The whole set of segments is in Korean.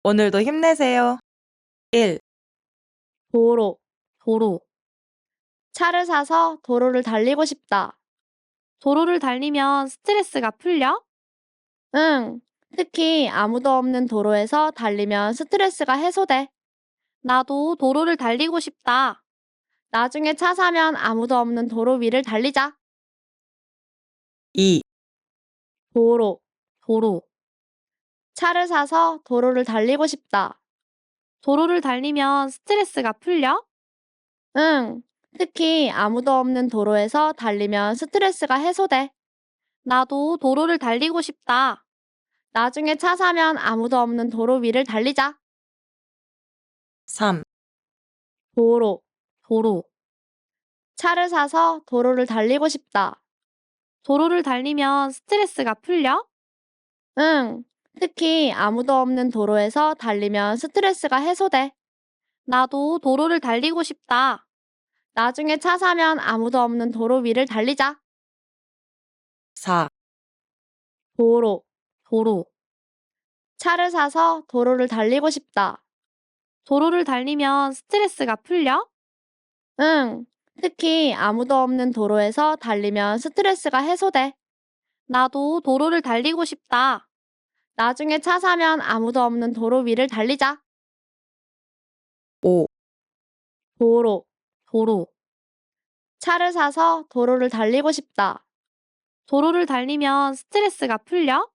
오늘도 힘내세요. 1. 도로, 도로. 차를 사서 도로를 달리고 싶다. 도로를 달리면 스트레스가 풀려? 응. 특히 아무도 없는 도로에서 달리면 스트레스가 해소돼. 나도 도로를 달리고 싶다. 나중에 차 사면 아무도 없는 도로 위를 달리자. 2. 도로, 도로. 차를 사서 도로를 달리고 싶다. 도로를 달리면 스트레스가 풀려? 응. 특히 아무도 없는 도로에서 달리면 스트레스가 해소돼. 나도 도로를 달리고 싶다. 나중에 차 사면 아무도 없는 도로 위를 달리자. 3. 도로, 도로. 차를 사서 도로를 달리고 싶다. 도로를 달리면 스트레스가 풀려? 응. 특히 아무도 없는 도로에서 달리면 스트레스가 해소돼. 나도 도로를 달리고 싶다. 나중에 차 사면 아무도 없는 도로 위를 달리자. 4. 도로, 도로. 차를 사서 도로를 달리고 싶다. 도로를 달리면 스트레스가 풀려? 응. 특히 아무도 없는 도로에서 달리면 스트레스가 해소돼. 나도 도로를 달리고 싶다. 나중에 차 사면 아무도 없는 도로 위를 달리자. 5. 도로, 도로. 차를 사서 도로를 달리고 싶다. 도로를 달리면 스트레스가 풀려?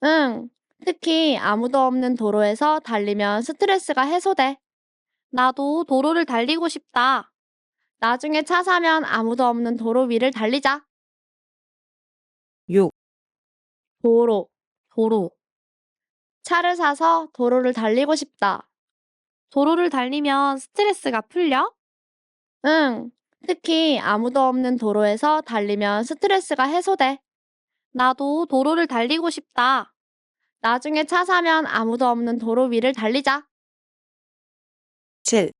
응. 특히 아무도 없는 도로에서 달리면 스트레스가 해소돼. 나도 도로를 달리고 싶다. 나중에 차 사면 아무도 없는 도로 위를 달리자. 6. 도로, 도로. 차를 사서 도로를 달리고 싶다. 도로를 달리면 스트레스가 풀려? 응. 특히 아무도 없는 도로에서 달리면 스트레스가 해소돼. 나도 도로를 달리고 싶다. 나중에 차 사면 아무도 없는 도로 위를 달리자. 7.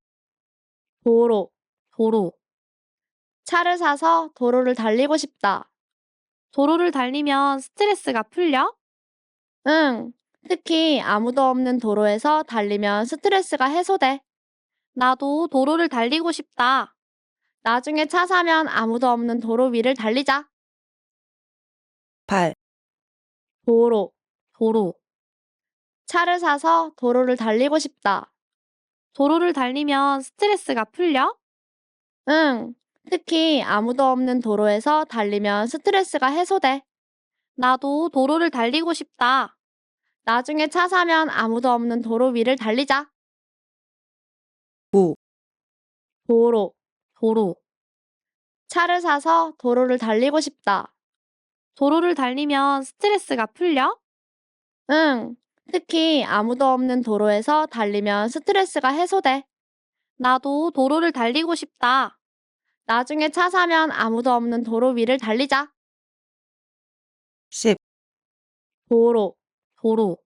도로, 도로. 차를 사서 도로를 달리고 싶다. 도로를 달리면 스트레스가 풀려? 응. 특히 아무도 없는 도로에서 달리면 스트레스가 해소돼. 나도 도로를 달리고 싶다. 나중에 차 사면 아무도 없는 도로 위를 달리자. 8. 도로, 도로. 차를 사서 도로를 달리고 싶다. 도로를 달리면 스트레스가 풀려? 응. 특히 아무도 없는 도로에서 달리면 스트레스가 해소돼. 나도 도로를 달리고 싶다. 나중에 차 사면 아무도 없는 도로 위를 달리자. 9. 도로, 도로. 차를 사서 도로를 달리고 싶다. 도로를 달리면 스트레스가 풀려? 응. 특히 아무도 없는 도로에서 달리면 스트레스가 해소돼. 나도 도로를 달리고 싶다. 나중에 차 사면 아무도 없는 도로 위를 달리자. 10. 도로, 도로.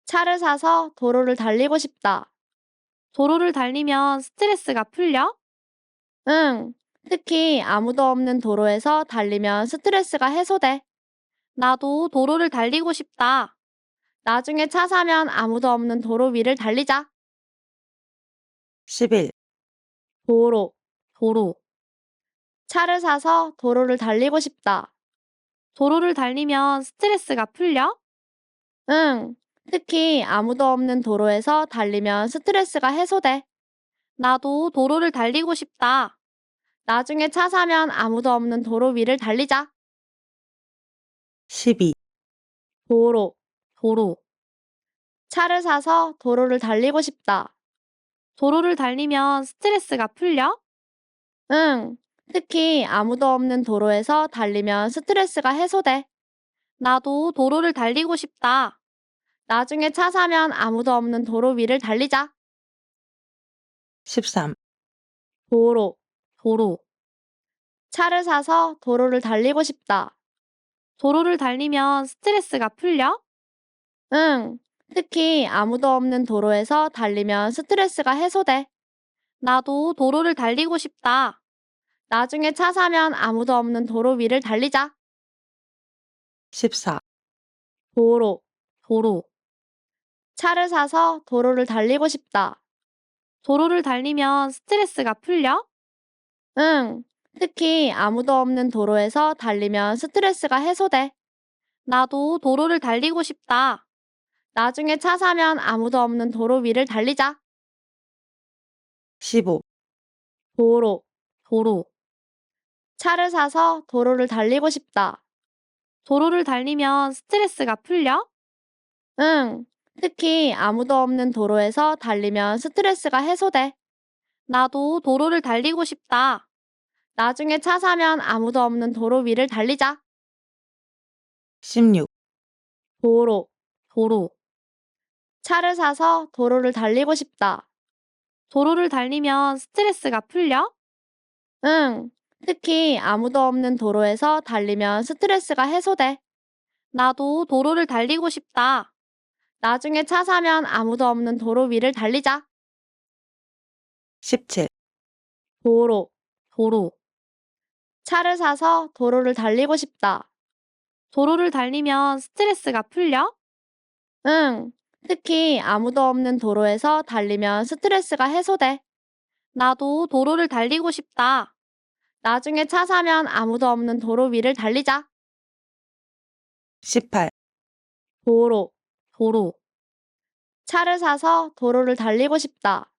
차를 사서 도로를 달리고 싶다. 도로를 달리면 스트레스가 풀려? 응. 특히 아무도 없는 도로에서 달리면 스트레스가 해소돼. 나도 도로를 달리고 싶다. 나중에 차 사면 아무도 없는 도로 위를 달리자. 11. 도로, 도로. 차를 사서 도로를 달리고 싶다. 도로를 달리면 스트레스가 풀려? 응. 특히 아무도 없는 도로에서 달리면 스트레스가 해소돼. 나도 도로를 달리고 싶다. 나중에 차 사면 아무도 없는 도로 위를 달리자. 12. 도로, 도로. 차를 사서 도로를 달리고 싶다. 도로를 달리면 스트레스가 풀려? 응. 특히 아무도 없는 도로에서 달리면 스트레스가 해소돼. 나도 도로를 달리고 싶다. 나중에 차 사면 아무도 없는 도로 위를 달리자. 13. 도로, 도로. 차를 사서 도로를 달리고 싶다. 도로를 달리면 스트레스가 풀려? 응. 특히 아무도 없는 도로에서 달리면 스트레스가 해소돼. 나도 도로를 달리고 싶다. 나중에 차 사면 아무도 없는 도로 위를 달리자. 14. 도로, 도로. 차를 사서 도로를 달리고 싶다. 도로를 달리면 스트레스가 풀려? 응. 특히 아무도 없는 도로에서 달리면 스트레스가 해소돼. 나도 도로를 달리고 싶다. 나중에 차 사면 아무도 없는 도로 위를 달리자. 15. 도로, 도로. 차를 사서 도로를 달리고 싶다. 도로를 달리면 스트레스가 풀려? 응. 특히 아무도 없는 도로에서 달리면 스트레스가 해소돼. 나도 도로를 달리고 싶다. 나중에 차 사면 아무도 없는 도로 위를 달리자. 16. 도로, 도로. 차를 사서 도로를 달리고 싶다. 도로를 달리면 스트레스가 풀려? 응. 특히 아무도 없는 도로에서 달리면 스트레스가 해소돼. 나도 도로를 달리고 싶다. 나중에 차 사면 아무도 없는 도로 위를 달리자. 17. 도로, 도로. 차를 사서 도로를 달리고 싶다. 도로를 달리면 스트레스가 풀려? 응. 특히 아무도 없는 도로에서 달리면 스트레스가 해소돼. 나도 도로를 달리고 싶다. 나중에 차 사면 아무도 없는 도로 위를 달리자. 18. 도로, 도로. 차를 사서 도로를 달리고 싶다.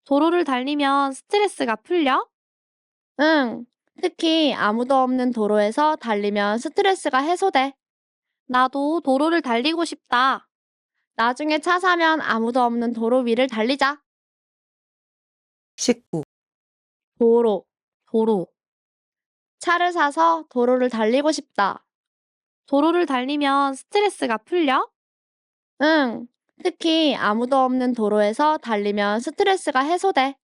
도로를 달리면 스트레스가 풀려? 응. 특히 아무도 없는 도로에서 달리면 스트레스가 해소돼. 나도 도로를 달리고 싶다. 나중에 차 사면 아무도 없는 도로 위를 달리자. 19. 도로, 도로. 차를 사서 도로를 달리고 싶다. 도로를 달리면 스트레스가 풀려? 응. 특히 아무도 없는 도로에서 달리면 스트레스가 해소돼.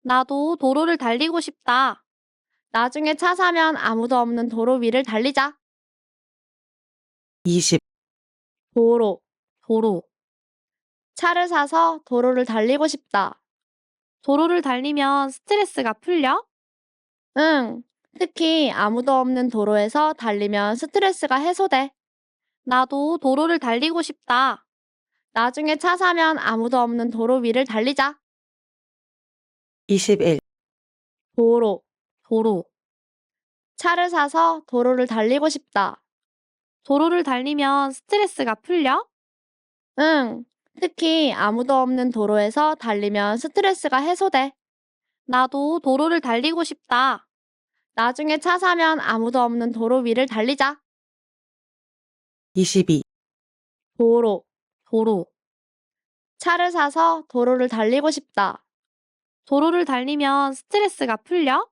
나도 도로를 달리고 싶다. 나중에 차 사면 아무도 없는 도로 위를 달리자. 20. 도로, 도로. 차를 사서 도로를 달리고 싶다. 도로를 달리면 스트레스가 풀려? 응. 특히 아무도 없는 도로에서 달리면 스트레스가 해소돼. 나도 도로를 달리고 싶다. 나중에 차 사면 아무도 없는 도로 위를 달리자. 21. 도로, 도로. 차를 사서 도로를 달리고 싶다. 도로를 달리면 스트레스가 풀려? 응. 특히 아무도 없는 도로에서 달리면 스트레스가 해소돼. 나도 도로를 달리고 싶다. 나중에 차 사면 아무도 없는 도로 위를 달리자. 22. 도로, 도로. 차를 사서 도로를 달리고 싶다. 도로를 달리면 스트레스가 풀려?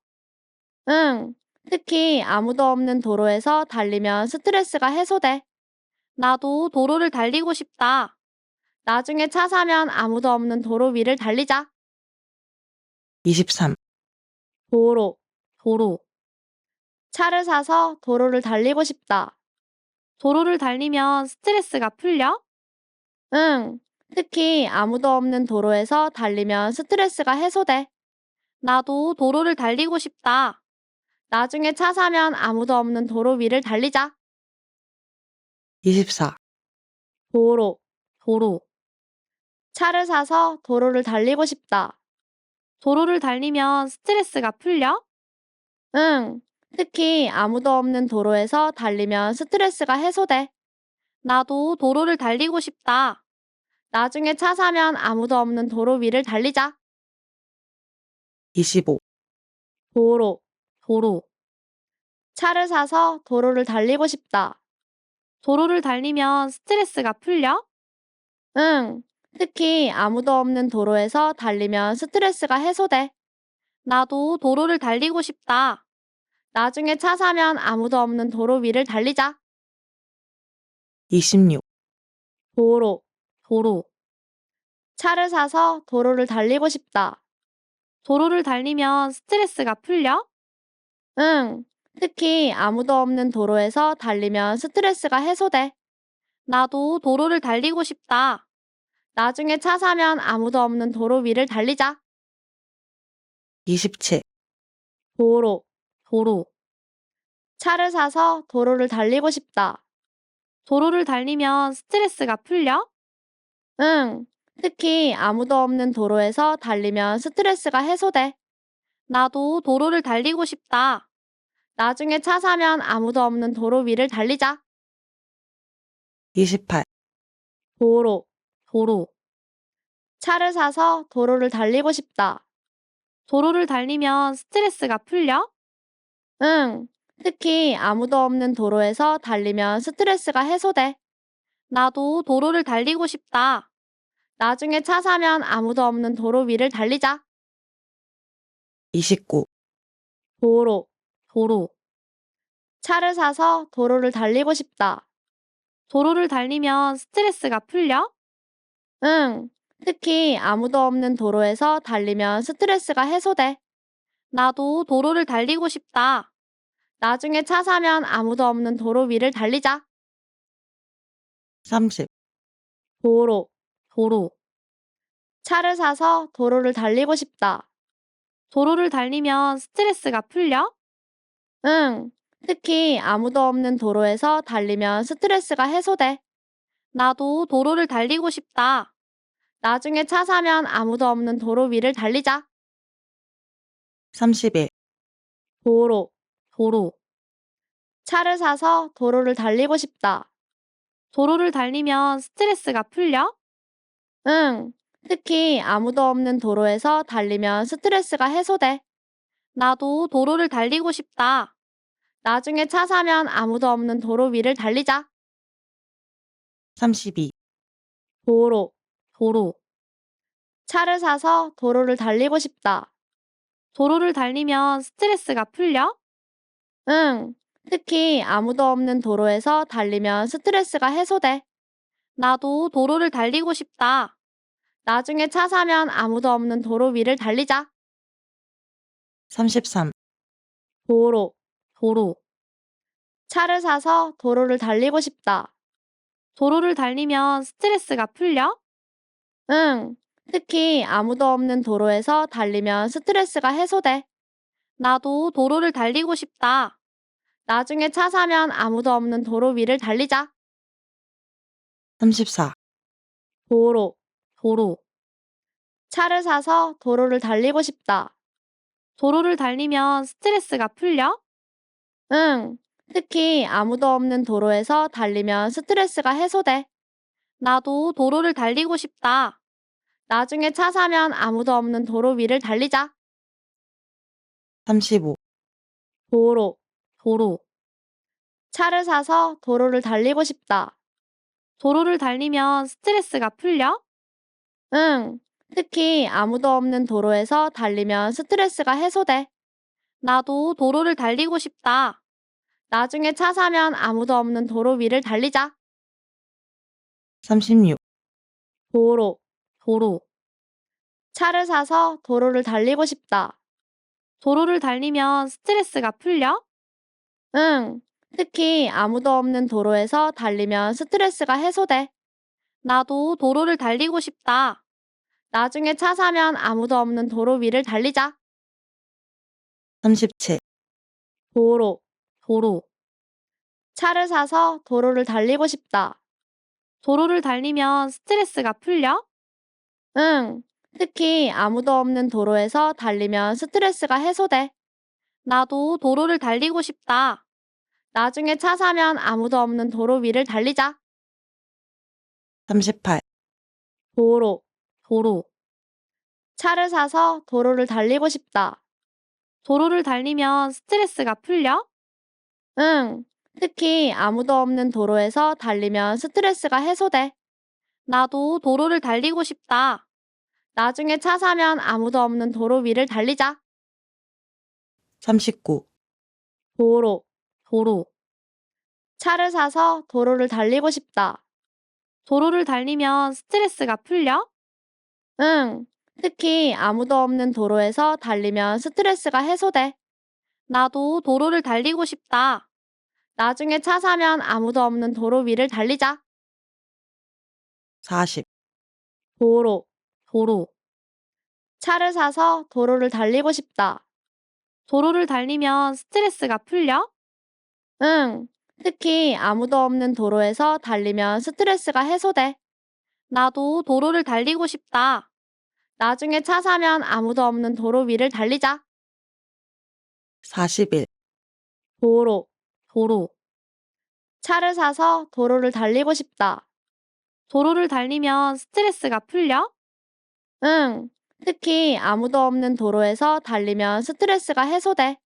응. 특히 아무도 없는 도로에서 달리면 스트레스가 해소돼. 나도 도로를 달리고 싶다. 나중에 차 사면 아무도 없는 도로 위를 달리자. 23. 도로, 도로. 차를 사서 도로를 달리고 싶다. 도로를 달리면 스트레스가 풀려? 응. 특히 아무도 없는 도로에서 달리면 스트레스가 해소돼. 나도 도로를 달리고 싶다. 나중에 차 사면 아무도 없는 도로 위를 달리자. 24. 도로, 도로. 차를 사서 도로를 달리고 싶다. 도로를 달리면 스트레스가 풀려? 응. 특히 아무도 없는 도로에서 달리면 스트레스가 해소돼. 나도 도로를 달리고 싶다. 나중에 차 사면 아무도 없는 도로 위를 달리자. 25. 도로, 도로. 차를 사서 도로를 달리고 싶다. 도로를 달리면 스트레스가 풀려? 응. 특히 아무도 없는 도로에서 달리면 스트레스가 해소돼. 나도 도로를 달리고 싶다. 나중에 차 사면 아무도 없는 도로 위를 달리자. 26. 도로, 도로. 차를 사서 도로를 달리고 싶다. 도로를 달리면 스트레스가 풀려? 응. 특히 아무도 없는 도로에서 달리면 스트레스가 해소돼. 나도 도로를 달리고 싶다. 나중에 차 사면 아무도 없는 도로 위를 달리자. 27. 도로, 도로. 차를 사서 도로를 달리고 싶다. 도로를 달리면 스트레스가 풀려? 응, 특히 아무도 없는 도로에서 달리면 스트레스가 해소돼. 나도 도로를 달리고 싶다. 나중에 차 사면 아무도 없는 도로 위를 달리자. 28. 도로, 도로. 차를 사서 도로를 달리고 싶다. 도로를 달리면 스트레스가 풀려? 응, 특히 아무도 없는 도로에서 달리면 스트레스가 해소돼. 나도 도로를 달리고 싶다. 나중에 차 사면 아무도 없는 도로 위를 달리자. 29. 도로, 도로. 차를 사서 도로를 달리고 싶다. 도로를 달리면 스트레스가 풀려? 응, 특히 아무도 없는 도로에서 달리면 스트레스가 해소돼. 나도 도로를 달리고 싶다. 나중에 차 사면 아무도 없는 도로 위를 달리자. 30. 도로, 도로. 차를 사서 도로를 달리고 싶다. 도로를 달리면 스트레스가 풀려? 응, 특히 아무도 없는 도로에서 달리면 스트레스가 해소돼. 나도 도로를 달리고 싶다. 나중에 차 사면 아무도 없는 도로 위를 달리자. 31. 도로, 도로. 차를 사서 도로를 달리고 싶다. 도로를 달리면 스트레스가 풀려? 응, 특히 아무도 없는 도로에서 달리면 스트레스가 해소돼. 나도 도로를 달리고 싶다. 나중에 차 사면 아무도 없는 도로 위를 달리자. 32. 도로, 도로. 차를 사서 도로를 달리고 싶다. 도로를 달리면 스트레스가 풀려? 응, 특히 아무도 없는 도로에서 달리면 스트레스가 해소돼. 나도 도로를 달리고 싶다. 나중에 차 사면 아무도 없는 도로 위를 달리자. 33. 도로, 도로. 차를 사서 도로를 달리고 싶다. 도로를 달리면 스트레스가 풀려? 응, 특히 아무도 없는 도로에서 달리면 스트레스가 해소돼. 나도 도로를 달리고 싶다. 나중에 차 사면 아무도 없는 도로 위를 달리자. 34. 도로, 도로. 차를 사서 도로를 달리고 싶다. 도로를 달리면 스트레스가 풀려? 응, 특히 아무도 없는 도로에서 달리면 스트레스가 해소돼. 나도 도로를 달리고 싶다. 나중에 차 사면 아무도 없는 도로 위를 달리자. 35. 도로, 도로. 차를 사서 도로를 달리고 싶다. 도로를 달리면 스트레스가 풀려? 응, 특히 아무도 없는 도로에서 달리면 스트레스가 해소돼. 나도 도로를 달리고 싶다. 나중에 차 사면 아무도 없는 도로 위를 달리자. 36. 도로, 도로. 차를 사서 도로를 달리고 싶다. 도로를 달리면 스트레스가 풀려? 응, 특히 아무도 없는 도로에서 달리면 스트레스가 해소돼. 나도 도로를 달리고 싶다. 나중에 차 사면 아무도 없는 도로 위를 달리자. 37. 도로, 도로. 차를 사서 도로를 달리고 싶다. 도로를 달리면 스트레스가 풀려? 응, 특히 아무도 없는 도로에서 달리면 스트레스가 해소돼. 나도 도로를 달리고 싶다. 나중에 차 사면 아무도 없는 도로 위를 달리자. 38. 도로, 도로. 차를 사서 도로를 달리고 싶다. 도로를 달리면 스트레스가 풀려? 응, 특히 아무도 없는 도로에서 달리면 스트레스가 해소돼. 나도 도로를 달리고 싶다. 나중에 차 사면 아무도 없는 도로 위를 달리자. 39. 도로, 도로. 차를 사서 도로를 달리고 싶다. 도로를 달리면 스트레스가 풀려? 응, 특히 아무도 없는 도로에서 달리면 스트레스가 해소돼. 나도 도로를 달리고 싶다. 나중에 차 사면 아무도 없는 도로 위를 달리자. 40. 도로, 도로. 차를 사서 도로를 달리고 싶다. 도로를 달리면 스트레스가 풀려? 응, 특히 아무도 없는 도로에서 달리면 스트레스가 해소돼. 나도 도로를 달리고 싶다. 나중에 차 사면 아무도 없는 도로 위를 달리자. 41. 도로, 도로. 차를 사서 도로를 달리고 싶다. 도로를 달리면 스트레스가 풀려? 응. 특히 아무도 없는 도로에서 달리면 스트레스가 해소돼.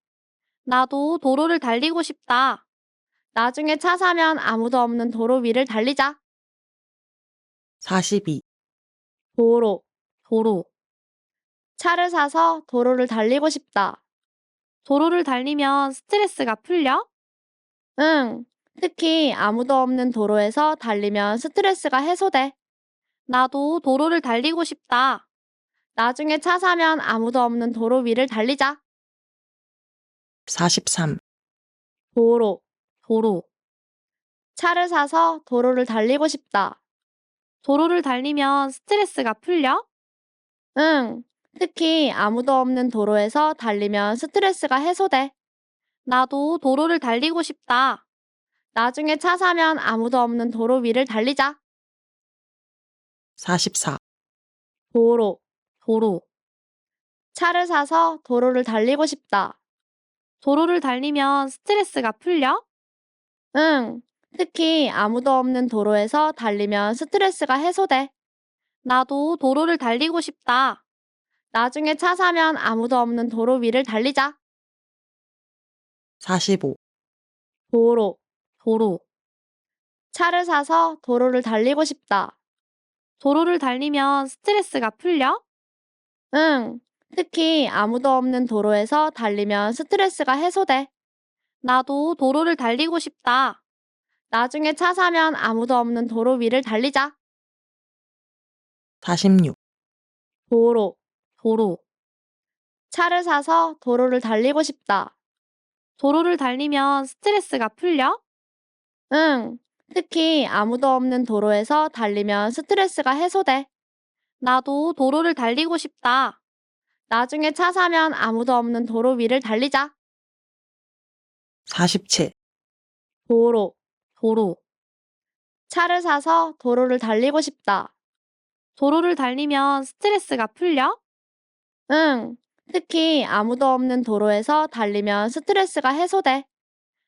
나도 도로를 달리고 싶다. 나중에 차 사면 아무도 없는 도로 위를 달리자. 42. 도로, 도로. 차를 사서 도로를 달리고 싶다. 도로를 달리면 스트레스가 풀려? 응. 특히 아무도 없는 도로에서 달리면 스트레스가 해소돼. 나도 도로를 달리고 싶다. 나중에 차 사면 아무도 없는 도로 위를 달리자. 43. 도로, 도로. 차를 사서 도로를 달리고 싶다. 도로를 달리면 스트레스가 풀려? 응. 특히 아무도 없는 도로에서 달리면 스트레스가 해소돼. 나도 도로를 달리고 싶다. 나중에 차 사면 아무도 없는 도로 위를 달리자. 44. 도로, 도로. 차를 사서 도로를 달리고 싶다. 도로를 달리면 스트레스가 풀려? 응. 특히 아무도 없는 도로에서 달리면 스트레스가 해소돼. 나도 도로를 달리고 싶다. 나중에 차 사면 아무도 없는 도로 위를 달리자. 45. 도로, 도로. 차를 사서 도로를 달리고 싶다. 도로를 달리면 스트레스가 풀려? 응. 특히 아무도 없는 도로에서 달리면 스트레스가 해소돼. 나도 도로를 달리고 싶다. 나중에 차 사면 아무도 없는 도로 위를 달리자. 46. 도로, 도로. 차를 사서 도로를 달리고 싶다. 도로를 달리면 스트레스가 풀려? 응. 특히 아무도 없는 도로에서 달리면 스트레스가 해소돼. 나도 도로를 달리고 싶다. 나중에 차 사면 아무도 없는 도로 위를 달리자. 47. 도로, 도로. 차를 사서 도로를 달리고 싶다. 도로를 달리면 스트레스가 풀려? 응. 특히 아무도 없는 도로에서 달리면 스트레스가 해소돼.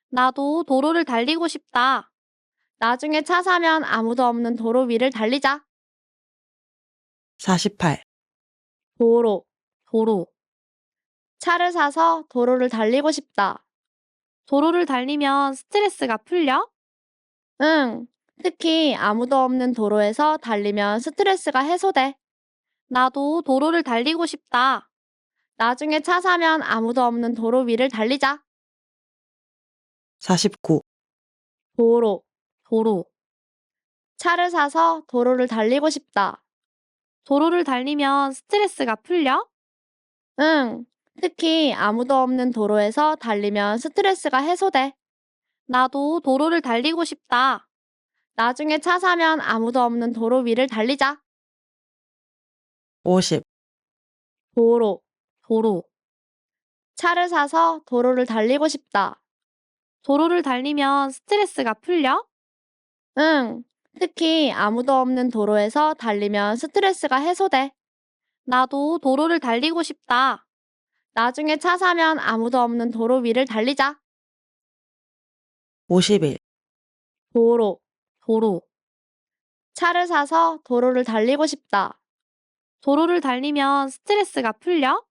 나도 도로를 달리고 싶다. 나중에 차 사면 아무도 없는 도로 위를 달리자. 48. 도로, 도로. 차를 사서 도로를 달리고 싶다. 도로를 달리면 스트레스가 풀려? 응. 특히 아무도 없는 도로에서 달리면 스트레스가 해소돼. 나도 도로를 달리고 싶다. 나중에 차 사면 아무도 없는 도로 위를 달리자. 49. 도로, 도로. 차를 사서 도로를 달리고 싶다. 도로를 달리면 스트레스가 풀려? 응. 특히 아무도 없는 도로에서 달리면 스트레스가 해소돼. 나도 도로를 달리고 싶다. 나중에 차 사면 아무도 없는 도로 위를 달리자. 50. 도로, 도로. 차를 사서 도로를 달리고 싶다. 도로를 달리면 스트레스가 풀려? 응. 특히 아무도 없는 도로에서 달리면 스트레스가 해소돼. 나도 도로를 달리고 싶다. 나중에 차 사면 아무도 없는 도로 위를 달리자. 51. 도로, 도로. 차를 사서 도로를 달리고 싶다. 도로를 달리면 스트레스가 풀려?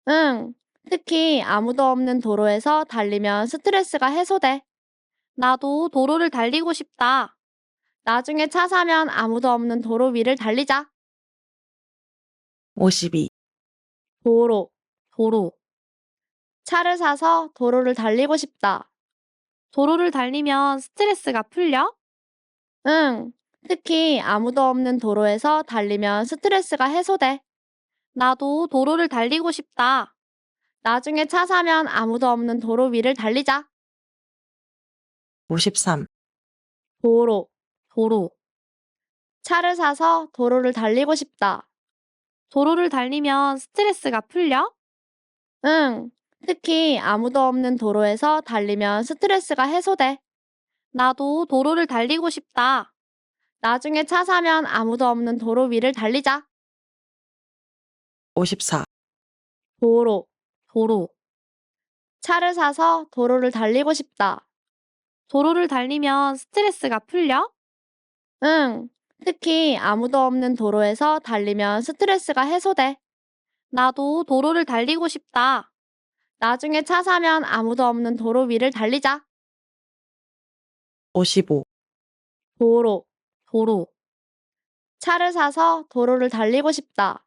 응. 특히 아무도 없는 도로에서 달리면 스트레스가 해소돼. 나도 도로를 달리고 싶다. 나중에 차 사면 아무도 없는 도로 위를 달리자. 52. 도로, 도로. 차를 사서 도로를 달리고 싶다. 도로를 달리면 스트레스가 풀려? 응. 특히 아무도 없는 도로에서 달리면 스트레스가 해소돼. 나도 도로를 달리고 싶다. 나중에 차 사면 아무도 없는 도로 위를 달리자. 53. 도로, 도로. 차를 사서 도로를 달리고 싶다. 도로를 달리면 스트레스가 풀려? 응. 특히 아무도 없는 도로에서 달리면 스트레스가 해소돼. 나도 도로를 달리고 싶다. 나중에 차 사면 아무도 없는 도로 위를 달리자. 54. 도로, 도로. 차를 사서 도로를 달리고 싶다. 도로를 달리면 스트레스가 풀려? 응. 특히 아무도 없는 도로에서 달리면 스트레스가 해소돼. 나도 도로를 달리고 싶다. 나중에 차 사면 아무도 없는 도로 위를 달리자. 55. 도로, 도로. 차를 사서 도로를 달리고 싶다.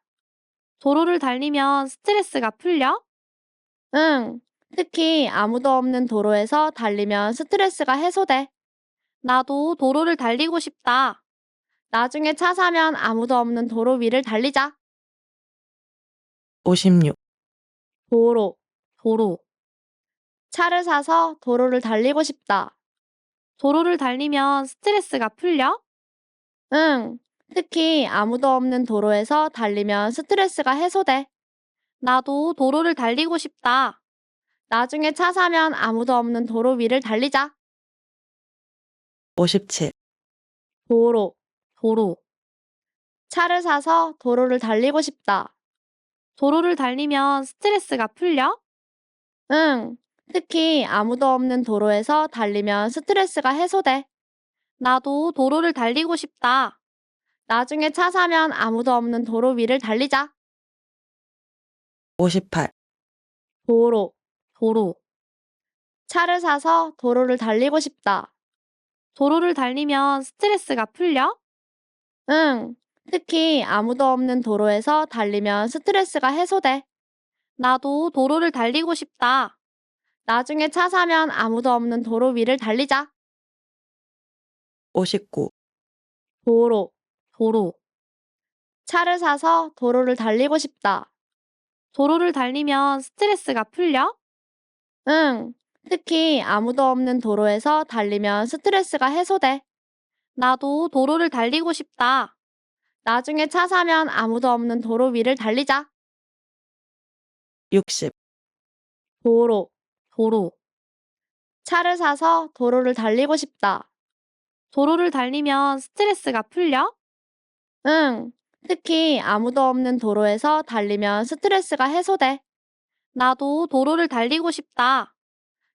도로를 달리면 스트레스가 풀려? 응. 특히 아무도 없는 도로에서 달리면 스트레스가 해소돼. 나도 도로를 달리고 싶다. 나중에 차 사면 아무도 없는 도로 위를 달리자. 56. 도로, 도로. 차를 사서 도로를 달리고 싶다. 도로를 달리면 스트레스가 풀려? 응. 특히 아무도 없는 도로에서 달리면 스트레스가 해소돼. 나도 도로를 달리고 싶다. 나중에 차 사면 아무도 없는 도로 위를 달리자. 57. 도로, 도로. 차를 사서 도로를 달리고 싶다. 도로를 달리면 스트레스가 풀려? 응. 특히 아무도 없는 도로에서 달리면 스트레스가 해소돼. 나도 도로를 달리고 싶다. 나중에 차 사면 아무도 없는 도로 위를 달리자. 58. 도로, 도로. 차를 사서 도로를 달리고 싶다. 도로를 달리면 스트레스가 풀려? 응. 특히 아무도 없는 도로에서 달리면 스트레스가 해소돼. 나도 도로를 달리고 싶다. 나중에 차 사면 아무도 없는 도로 위를 달리자. 59. 도로, 도로. 차를 사서 도로를 달리고 싶다. 도로를 달리면 스트레스가 풀려? 응. 특히 아무도 없는 도로에서 달리면 스트레스가 해소돼. 나도 도로를 달리고 싶다. 나중에 차 사면 아무도 없는 도로 위를 달리자. 60. 도로, 도로. 차를 사서 도로를 달리고 싶다. 도로를 달리면 스트레스가 풀려? 응. 특히 아무도 없는 도로에서 달리면 스트레스가 해소돼. 나도 도로를 달리고 싶다.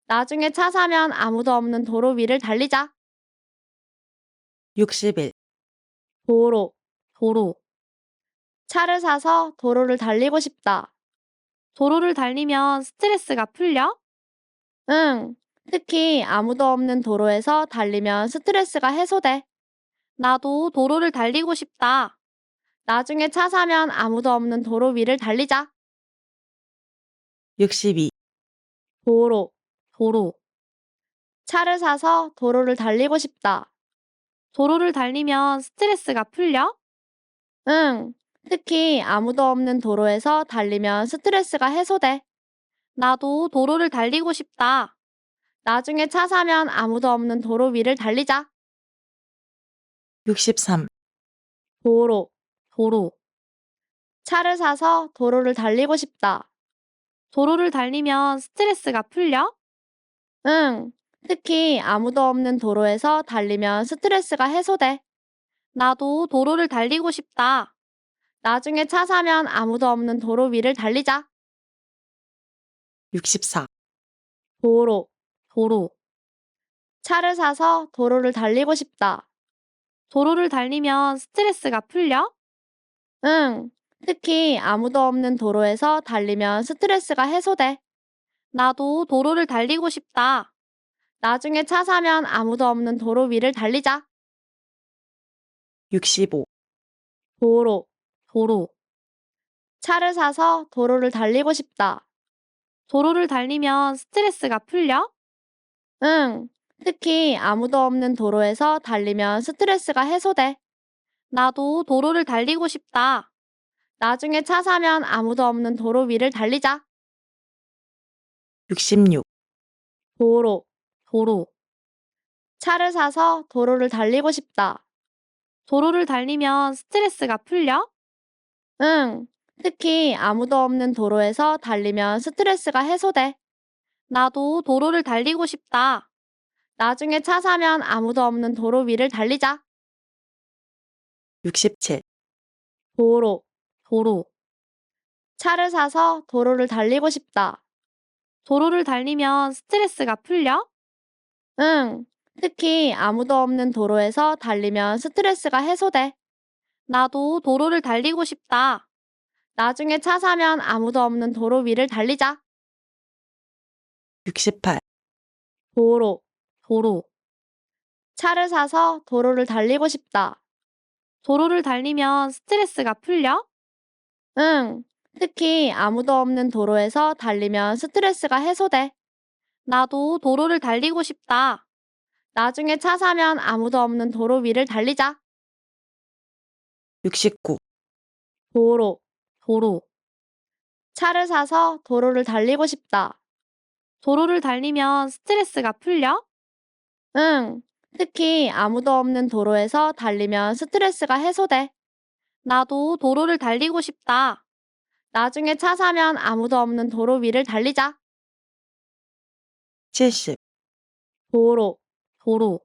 나중에 차 사면 아무도 없는 도로 위를 달리자. 61. 도로, 도로. 차를 사서 도로를 달리고 싶다. 도로를 달리면 스트레스가 풀려? 응. 특히 아무도 없는 도로에서 달리면 스트레스가 해소돼. 나도 도로를 달리고 싶다. 나중에 차 사면 아무도 없는 도로 위를 달리자. 62. 도로, 도로. 차를 사서 도로를 달리고 싶다. 도로를 달리면 스트레스가 풀려? 응. 특히 아무도 없는 도로에서 달리면 스트레스가 해소돼. 나도 도로를 달리고 싶다. 나중에 차 사면 아무도 없는 도로 위를 달리자. 63. 도로, 도로. 차를 사서 도로를 달리고 싶다. 도로를 달리면 스트레스가 풀려? 응. 특히 아무도 없는 도로에서 달리면 스트레스가 해소돼. 나도 도로를 달리고 싶다. 나중에 차 사면 아무도 없는 도로 위를 달리자. 64. 도로, 도로. 차를 사서 도로를 달리고 싶다. 도로를 달리면 스트레스가 풀려? 응. 특히 아무도 없는 도로에서 달리면 스트레스가 해소돼. 나도 도로를 달리고 싶다. 나중에 차 사면 아무도 없는 도로 위를 달리자. 65. 도로, 도로. 차를 사서 도로를 달리고 싶다. 도로를 달리면 스트레스가 풀려? 응. 특히 아무도 없는 도로에서 달리면 스트레스가 해소돼. 나도 도로를 달리고 싶다. 나중에 차 사면 아무도 없는 도로 위를 달리자. 66. 도로, 도로. 차를 사서 도로를 달리고 싶다. 도로를 달리면 스트레스가 풀려? 응. 특히 아무도 없는 도로에서 달리면 스트레스가 해소돼. 나도 도로를 달리고 싶다. 나중에 차 사면 아무도 없는 도로 위를 달리자. 67. 도로, 도로. 차를 사서 도로를 달리고 싶다. 도로를 달리면 스트레스가 풀려? 응. 특히 아무도 없는 도로에서 달리면 스트레스가 해소돼. 나도 도로를 달리고 싶다. 나중에 차 사면 아무도 없는 도로 위를 달리자. 68. 도로, 도로. 차를 사서 도로를 달리고 싶다. 도로를 달리면 스트레스가 풀려? 응. 특히 아무도 없는 도로에서 달리면 스트레스가 해소돼. 나도 도로를 달리고 싶다. 나중에 차 사면 아무도 없는 도로 위를 달리자. 69. 도로, 도로. 차를 사서 도로를 달리고 싶다. 도로를 달리면 스트레스가 풀려? 응. 특히 아무도 없는 도로에서 달리면 스트레스가 해소돼. 나도 도로를 달리고 싶다. 나중에 차 사면 아무도 없는 도로 위를 달리자. 70. 도로, 도로.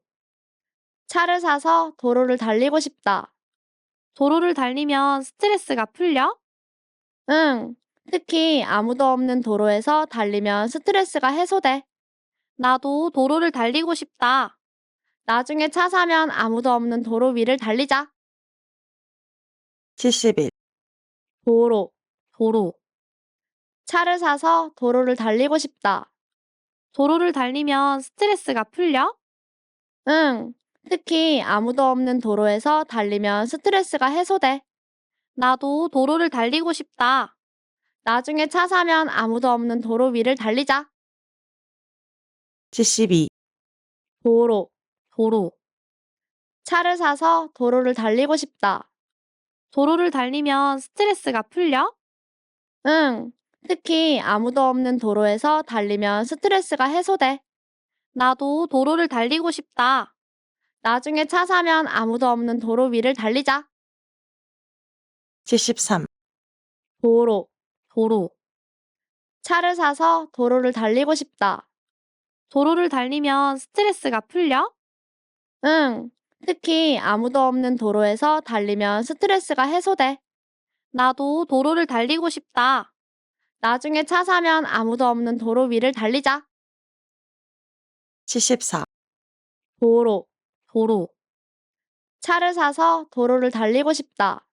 차를 사서 도로를 달리고 싶다. 도로를 달리면 스트레스가 풀려? 응. 특히 아무도 없는 도로에서 달리면 스트레스가 해소돼. 나도 도로를 달리고 싶다. 나중에 차 사면 아무도 없는 도로 위를 달리자. 71. 도로, 도로. 차를 사서 도로를 달리고 싶다. 도로를 달리면 스트레스가 풀려? 응. 특히 아무도 없는 도로에서 달리면 스트레스가 해소돼. 나도 도로를 달리고 싶다. 나중에 차 사면 아무도 없는 도로 위를 달리자. 72. 도로, 도로. 차를 사서 도로를 달리고 싶다. 도로를 달리면 스트레스가 풀려? 응. 특히 아무도 없는 도로에서 달리면 스트레스가 해소돼. 나도 도로를 달리고 싶다. 나중에 차 사면 아무도 없는 도로 위를 달리자. 73. 도로, 도로. 차를 사서 도로를 달리고 싶다. 도로를 달리면 스트레스가 풀려? 응. 특히 아무도 없는 도로에서 달리면 스트레스가 해소돼. 나도 도로를 달리고 싶다. 나중에 차 사면 아무도 없는 도로 위를 달리자. 74. 도로, 도로. 차를 사서 도로를 달리고 싶다.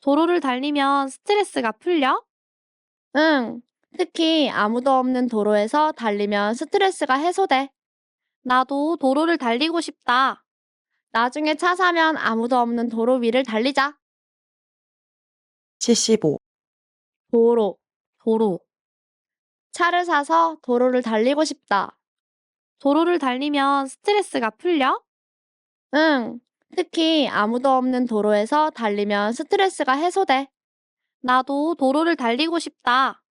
도로를 달리면 스트레스가 풀려? 응. 특히 아무도 없는 도로에서 달리면 스트레스가 해소돼. 나도 도로를 달리고 싶다. 나중에 차 사면 아무도 없는 도로 위를 달리자. 75. 도로, 도로. 차를 사서 도로를 달리고 싶다. 도로를 달리면 스트레스가 풀려? 응. 특히 아무도 없는 도로에서 달리면 스트레스가 해소돼. 나도 도로를 달리고 싶다.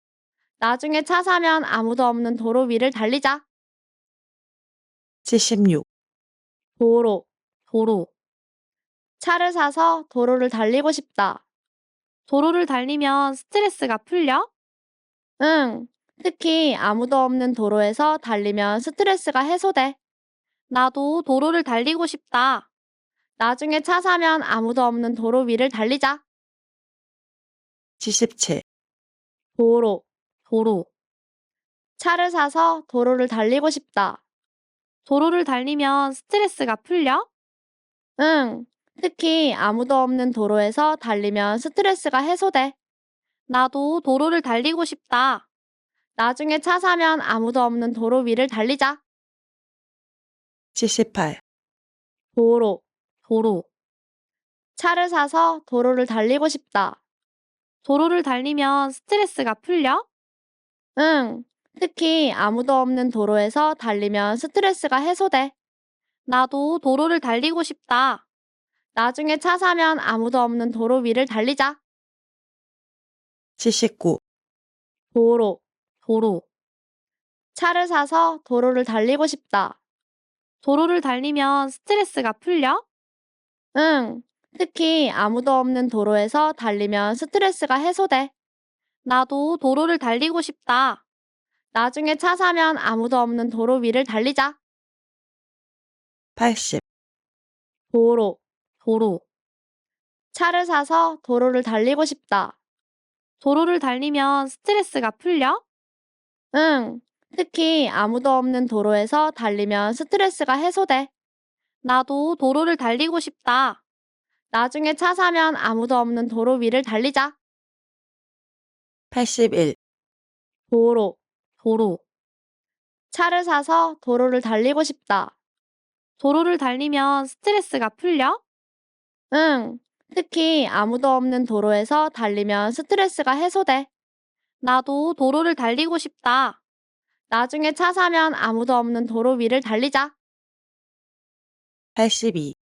나중에 차 사면 아무도 없는 도로 위를 달리자. 76. 도로, 도로. 차를 사서 도로를 달리고 싶다. 도로를 달리면 스트레스가 풀려? 응. 특히 아무도 없는 도로에서 달리면 스트레스가 해소돼. 나도 도로를 달리고 싶다. 나중에 차 사면 아무도 없는 도로 위를 달리자. 77. 도로, 도로. 차를 사서 도로를 달리고 싶다. 도로를 달리면 스트레스가 풀려? 응. 특히 아무도 없는 도로에서 달리면 스트레스가 해소돼. 나도 도로를 달리고 싶다. 나중에 차 사면 아무도 없는 도로 위를 달리자. 78. 도로, 도로. 차를 사서 도로를 달리고 싶다. 도로를 달리면 스트레스가 풀려? 응. 특히 아무도 없는 도로에서 달리면 스트레스가 해소돼. 나도 도로를 달리고 싶다. 나중에 차 사면 아무도 없는 도로 위를 달리자. 79. 도로, 도로. 차를 사서 도로를 달리고 싶다. 도로를 달리면 스트레스가 풀려? 응. 특히 아무도 없는 도로에서 달리면 스트레스가 해소돼. 나도 도로를 달리고 싶다. 나중에 차 사면 아무도 없는 도로 위를 달리자. 80. 도로, 도로. 차를 사서 도로를 달리고 싶다. 도로를 달리면 스트레스가 풀려? 응. 특히 아무도 없는 도로에서 달리면 스트레스가 해소돼. 나도 도로를 달리고 싶다. 나중에 차 사면 아무도 없는 도로 위를 달리자. 81. 도로, 도로. 차를 사서 도로를 달리고 싶다. 도로를 달리면 스트레스가 풀려? 응. 특히 아무도 없는 도로에서 달리면 스트레스가 해소돼. 나도 도로를 달리고 싶다. 나중에 차 사면 아무도 없는 도로 위를 달리자. 82.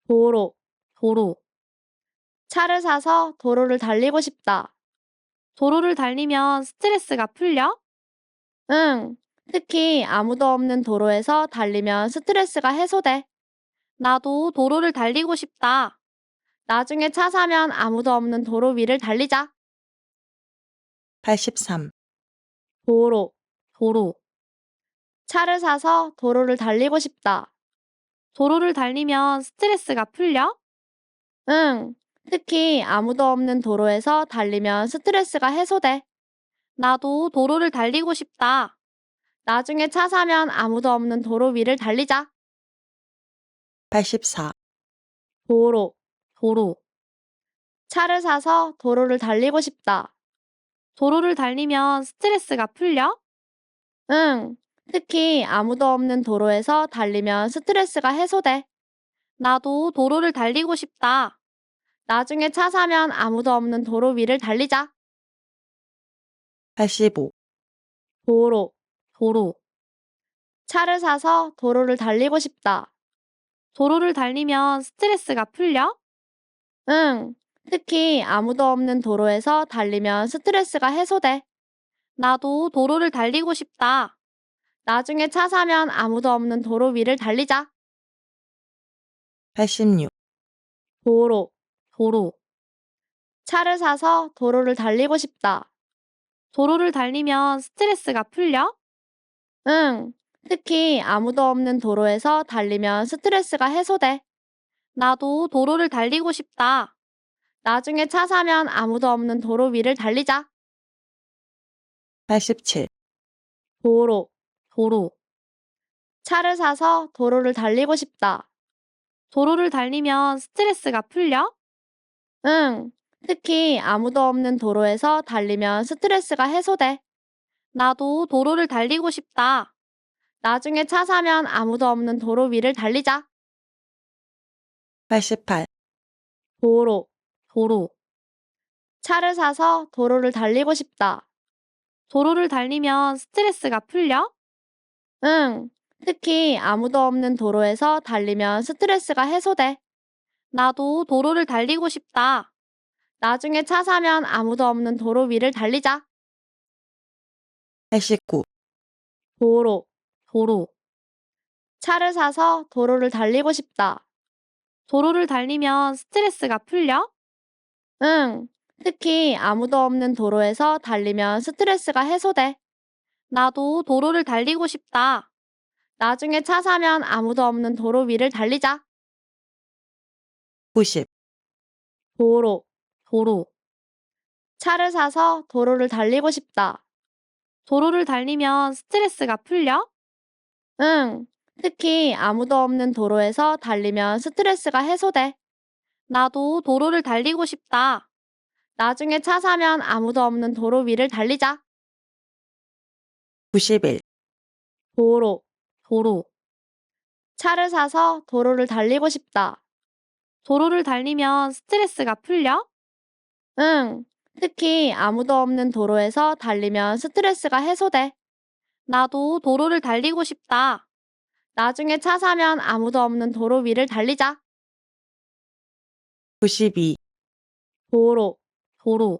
도로, 도로. 차를 사서 도로를 달리고 싶다. 도로를 달리면 스트레스가 풀려? 응. 특히 아무도 없는 도로에서 달리면 스트레스가 해소돼. 나도 도로를 달리고 싶다. 나중에 차 사면 아무도 없는 도로 위를 달리자. 83. 도로, 도로. 차를 사서 도로를 달리고 싶다. 도로를 달리면 스트레스가 풀려? 응. 특히 아무도 없는 도로에서 달리면 스트레스가 해소돼. 나도 도로를 달리고 싶다. 나중에 차 사면 아무도 없는 도로 위를 달리자. 84. 도로, 도로. 차를 사서 도로를 달리고 싶다. 도로를 달리면 스트레스가 풀려? 응. 특히 아무도 없는 도로에서 달리면 스트레스가 해소돼. 나도 도로를 달리고 싶다. 나중에 차 사면 아무도 없는 도로 위를 달리자. 85. 도로, 도로. 차를 사서 도로를 달리고 싶다. 도로를 달리면 스트레스가 풀려? 응. 특히 아무도 없는 도로에서 달리면 스트레스가 해소돼. 나도 도로를 달리고 싶다. 나중에 차 사면 아무도 없는 도로 위를 달리자. 86. 도로, 도로. 차를 사서 도로를 달리고 싶다. 도로를 달리면 스트레스가 풀려? 응. 특히 아무도 없는 도로에서 달리면 스트레스가 해소돼. 나도 도로를 달리고 싶다. 나중에 차 사면 아무도 없는 도로 위를 달리자. 87. 도로, 도로. 차를 사서 도로를 달리고 싶다. 도로를 달리면 스트레스가 풀려? 응. 특히 아무도 없는 도로에서 달리면 스트레스가 해소돼. 나도 도로를 달리고 싶다. 나중에 차 사면 아무도 없는 도로 위를 달리자. 88. 도로, 도로. 차를 사서 도로를 달리고 싶다. 도로를 달리면 스트레스가 풀려? 응. 특히 아무도 없는 도로에서 달리면 스트레스가 해소돼. 나도 도로를 달리고 싶다. 나중에 차 사면 아무도 없는 도로 위를 달리자. 89. 도로, 도로. 차를 사서 도로를 달리고 싶다. 도로를 달리면 스트레스가 풀려? 응. 특히 아무도 없는 도로에서 달리면 스트레스가 해소돼. 나도 도로를 달리고 싶다. 나중에 차 사면 아무도 없는 도로 위를 달리자. 90. 도로, 도로. 차를 사서 도로를 달리고 싶다. 도로를 달리면 스트레스가 풀려? 응. 특히 아무도 없는 도로에서 달리면 스트레스가 해소돼. 나도 도로를 달리고 싶다. 나중에 차 사면 아무도 없는 도로 위를 달리자. 91. 도로, 도로. 차를 사서 도로를 달리고 싶다. 도로를 달리면 스트레스가 풀려? 응. 특히 아무도 없는 도로에서 달리면 스트레스가 해소돼. 나도 도로를 달리고 싶다. 나중에 차 사면 아무도 없는 도로 위를 달리자. 92. 도로, 도로.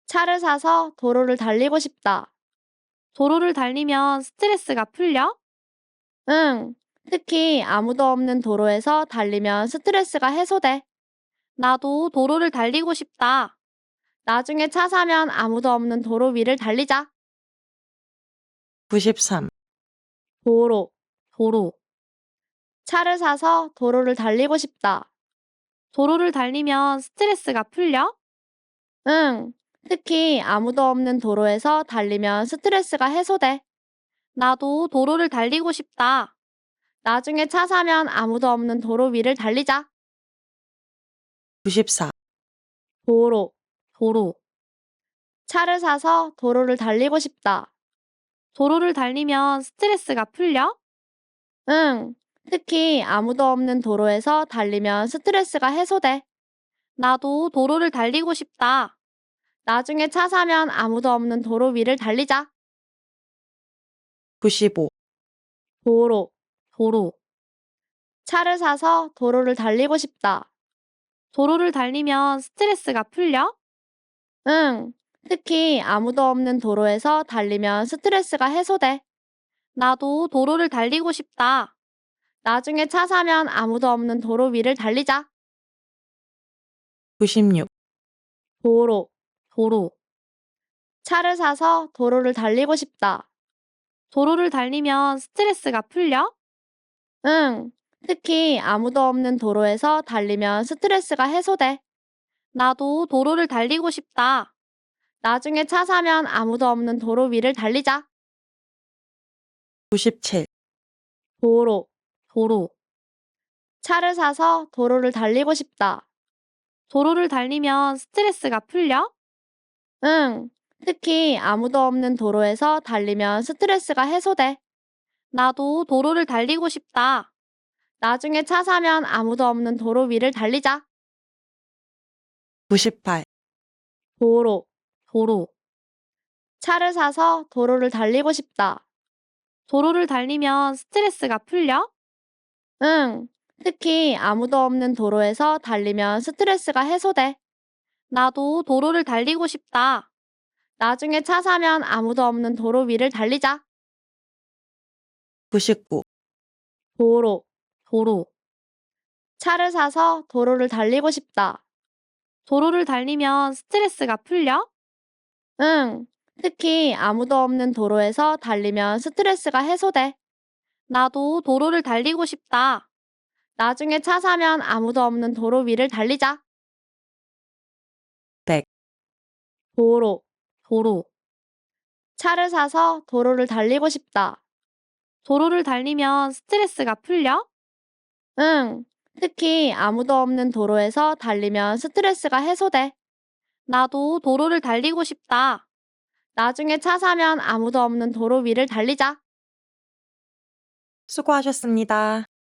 차를 사서 도로를 달리고 싶다. 도로를 달리면 스트레스가 풀려? 응. 특히 아무도 없는 도로에서 달리면 스트레스가 해소돼. 나도 도로를 달리고 싶다. 나중에 차 사면 아무도 없는 도로 위를 달리자. 93. 도로, 도로. 차를 사서 도로를 달리고 싶다. 도로를 달리면 스트레스가 풀려? 응. 특히 아무도 없는 도로에서 달리면 스트레스가 해소돼. 나도 도로를 달리고 싶다. 나중에 차 사면 아무도 없는 도로 위를 달리자. 94. 도로, 도로. 차를 사서 도로를 달리고 싶다. 도로를 달리면 스트레스가 풀려? 응. 특히 아무도 없는 도로에서 달리면 스트레스가 해소돼. 나도 도로를 달리고 싶다. 나중에 차 사면 아무도 없는 도로 위를 달리자. 95. 도로, 도로. 차를 사서 도로를 달리고 싶다. 도로를 달리면 스트레스가 풀려? 응. 특히 아무도 없는 도로에서 달리면 스트레스가 해소돼. 나도 도로를 달리고 싶다. 나중에 차 사면 아무도 없는 도로 위를 달리자. 96. 도로, 도로. 차를 사서 도로를 달리고 싶다. 도로를 달리면 스트레스가 풀려? 응. 특히 아무도 없는 도로에서 달리면 스트레스가 해소돼. 나도 도로를 달리고 싶다. 나중에 차 사면 아무도 없는 도로 위를 달리자. 97. 도로, 도로. 차를 사서 도로를 달리고 싶다. 도로를 달리면 스트레스가 풀려? 응. 특히 아무도 없는 도로에서 달리면 스트레스가 해소돼. 나도 도로를 달리고 싶다. 나중에 차 사면 아무도 없는 도로 위를 달리자. 98. 도로, 도로. 차를 사서 도로를 달리고 싶다. 도로를 달리면 스트레스가 풀려? 응. 특히 아무도 없는 도로에서 달리면 스트레스가 해소돼. 나도 도로를 달리고 싶다. 나중에 차 사면 아무도 없는 도로 위를 달리자. 99. 도로, 도로. 차를 사서 도로를 달리고 싶다. 도로를 달리면 스트레스가 풀려? 응. 특히 아무도 없는 도로에서 달리면 스트레스가 해소돼. 나도 도로를 달리고 싶다. 나중에 차 사면 아무도 없는 도로 위를 달리자. 100. 도로, 도로. 차를 사서 도로를 달리고 싶다. 도로를 달리면 스트레스가 풀려? 응. 특히 아무도 없는 도로에서 달리면 스트레스가 해소돼. 나도 도로를 달리고 싶다. 나중에 차 사면 아무도 없는 도로 위를 달리자. 수고하셨습니다.